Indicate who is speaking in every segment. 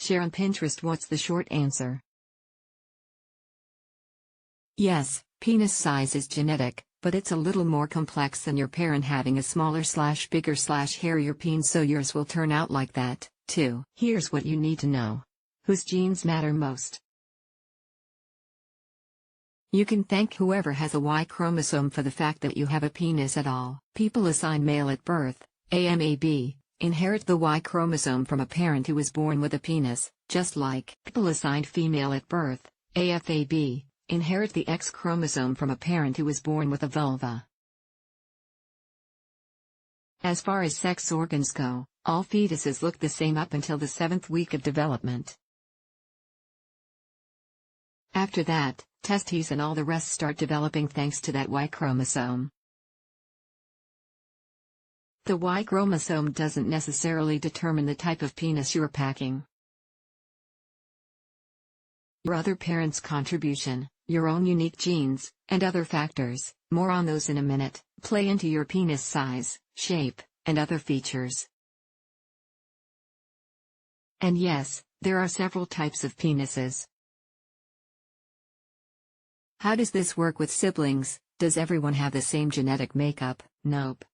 Speaker 1: Share on Pinterest. What's the short answer? Yes, penis size is genetic, but it's a little more complex than your parent having a smaller/bigger/hairier penis, so yours will turn out like that, too. Here's what you need to know. Whose genes matter most? You can thank whoever has a Y chromosome for the fact that you have a penis at all. People assigned male at birth, AMAB, inherit the Y chromosome from a parent who was born with a penis, just like people assigned female at birth, AFAB, inherit the X chromosome from a parent who was born with a vulva. As far as sex organs go, all fetuses look the same up until the 7th week of development. After that, testes and all the rest start developing thanks to that Y chromosome. The Y chromosome doesn't necessarily determine the type of penis you're packing. Your other parent's contribution, your own unique genes, and other factors, more on those in a minute, play into your penis size, shape, and other features. And yes, there are several types of penises. How does this work with siblings? Does everyone have the same genetic makeup? Nope.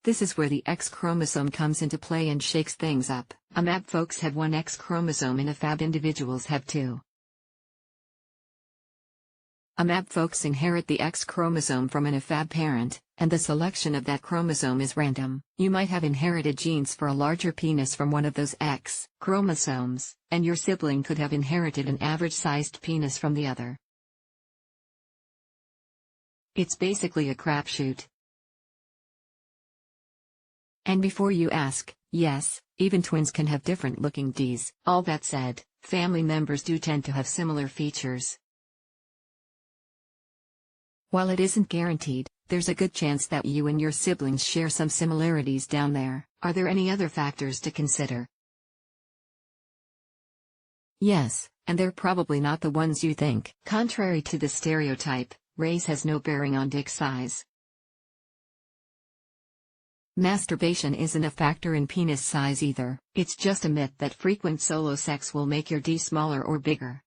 Speaker 1: This is where the X chromosome comes into play and shakes things up. AMAB folks have one X chromosome and AFAB individuals have two. AMAB folks inherit the X chromosome from an AFAB parent, and the selection of that chromosome is random. You might have inherited genes for a larger penis from one of those X chromosomes, and your sibling could have inherited an average-sized penis from the other. It's basically a crapshoot. And before you ask, yes, even twins can have different-looking Ds. All that said, family members do tend to have similar features. While it isn't guaranteed, there's a good chance that you and your siblings share some similarities down there. Are there any other factors to consider? Yes, and they're probably not the ones you think. Contrary to the stereotype, race has no bearing on dick size. Masturbation isn't a factor in penis size either. It's just a myth that frequent solo sex will make your D smaller or bigger.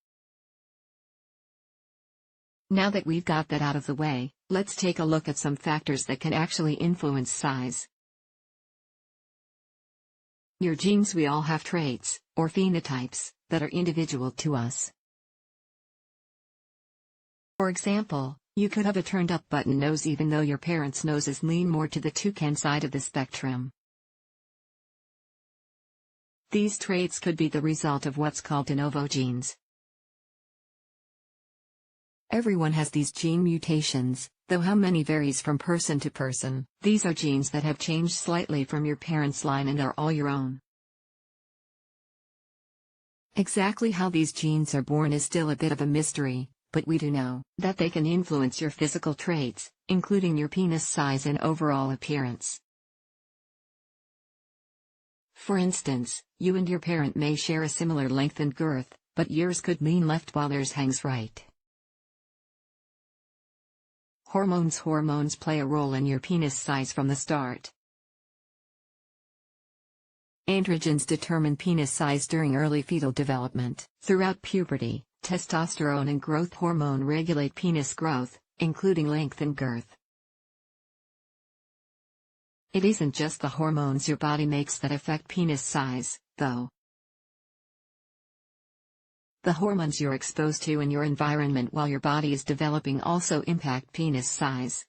Speaker 1: Now that we've got that out of the way, let's take a look at some factors that can actually influence size. Your genes. We all have traits, or phenotypes, that are individual to us. For example, you could have a turned-up button nose even though your parents' noses lean more to the toucan side of the spectrum. These traits could be the result of what's called de novo genes. Everyone has these gene mutations, though how many varies from person to person. These are genes that have changed slightly from your parents' line and are all your own. Exactly how these genes are born is still a bit of a mystery, but we do know that they can influence your physical traits, including your penis size and overall appearance. For instance, you and your parent may share a similar length and girth, but yours could lean left while theirs hangs right. Hormones play a role in your penis size from the start. Androgens determine penis size during early fetal development. Throughout puberty, testosterone and growth hormone regulate penis growth, including length and girth. It isn't just the hormones your body makes that affect penis size, though. The hormones you're exposed to in your environment while your body is developing also impact penis size.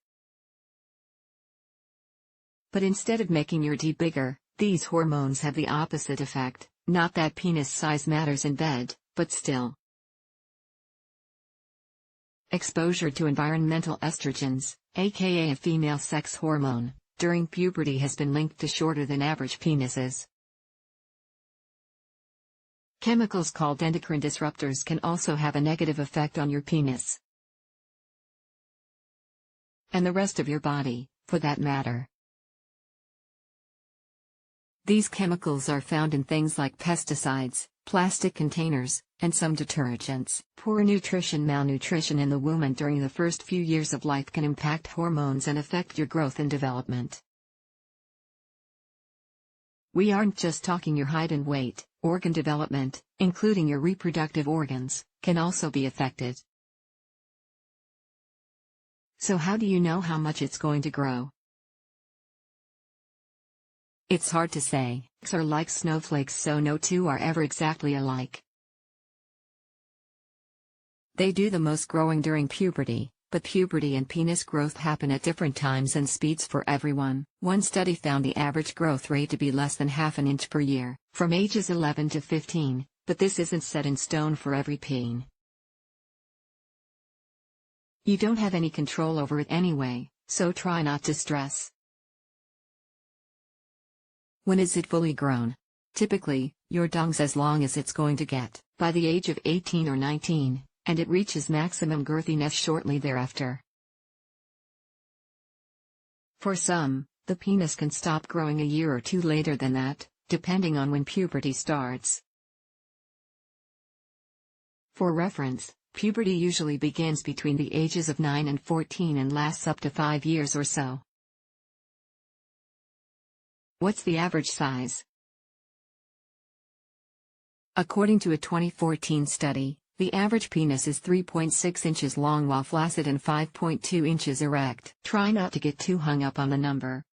Speaker 1: But instead of making your D bigger, these hormones have the opposite effect. Not that penis size matters in bed, but still. Exposure to environmental estrogens, aka a female sex hormone, during puberty has been linked to shorter than average penises. Chemicals called endocrine disruptors can also have a negative effect on your penis. And the rest of your body, for that matter. These chemicals are found in things like pesticides, plastic containers, and some detergents. Poor malnutrition in the womb and during the first few years of life can impact hormones and affect your growth and development. We aren't just talking your height and weight, organ development, including your reproductive organs, can also be affected. So how do you know how much it's going to grow? It's hard to say. Eggs are like snowflakes, so no two are ever exactly alike. They do the most growing during puberty, but puberty and penis growth happen at different times and speeds for everyone. One study found the average growth rate to be less than half an inch per year, from ages 11 to 15, but this isn't set in stone for every peen. You don't have any control over it anyway, so try not to stress. When is it fully grown? Typically, your dong's as long as it's going to get, by the age of 18 or 19, and it reaches maximum girthiness shortly thereafter. For some, the penis can stop growing a year or two later than that, depending on when puberty starts. For reference, puberty usually begins between the ages of 9 and 14 and lasts up to 5 years or so. What's the average size? According to a 2014 study, the average penis is 3.6 inches long while flaccid and 5.2 inches erect. Try not to get too hung up on the number.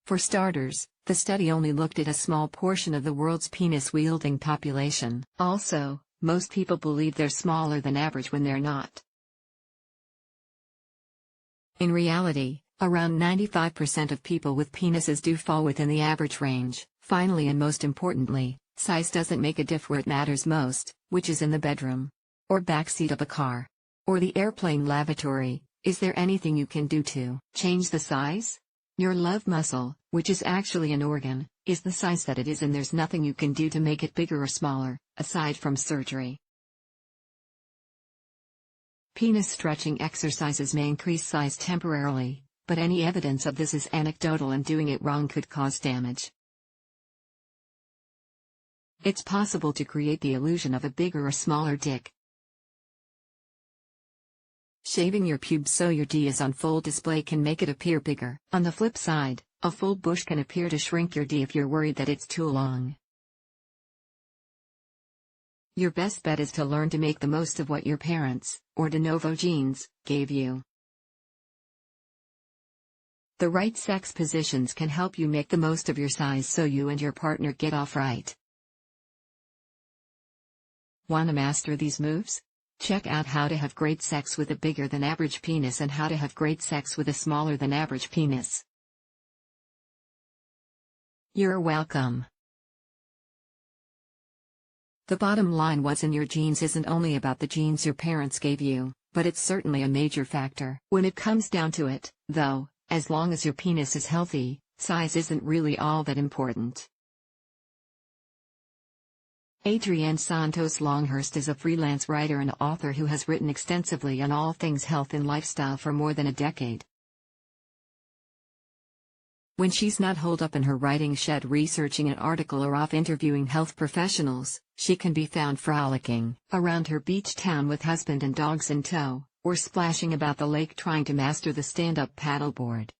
Speaker 1: For starters, the study only looked at a small portion of the world's penis-wielding population. Also, most people believe they're smaller than average when they're not. In reality, around 95% of people with penises do fall within the average range. Finally, and most importantly, size doesn't make a diff where it matters most, which is in the bedroom, or backseat of a car, or the airplane lavatory. Is there anything you can do to change the size? Your love muscle, which is actually an organ, is the size that it is, and there's nothing you can do to make it bigger or smaller, aside from surgery. Penis stretching exercises may increase size temporarily, but any evidence of this is anecdotal, and doing it wrong could cause damage. It's possible to create the illusion of a bigger or smaller dick. Shaving your pubes so your D is on full display can make it appear bigger. On the flip side, a full bush can appear to shrink your D if you're worried that it's too long. Your best bet is to learn to make the most of what your parents, or de novo genes, gave you. The right sex positions can help you make the most of your size so you and your partner get off right. Want to master these moves? Check out how to have great sex with a bigger than average penis and how to have great sex with a smaller than average penis. You're welcome. The bottom line, what's in your genes isn't only about the genes your parents gave you, but it's certainly a major factor. When it comes down to it, though, as long as your penis is healthy, size isn't really all that important. Adrienne Santos Longhurst is a freelance writer and author who has written extensively on all things health and lifestyle for more than a decade. When she's not holed up in her writing shed researching an article or off interviewing health professionals, she can be found frolicking around her beach town with husband and dogs in tow, or splashing about the lake trying to master the stand-up paddleboard.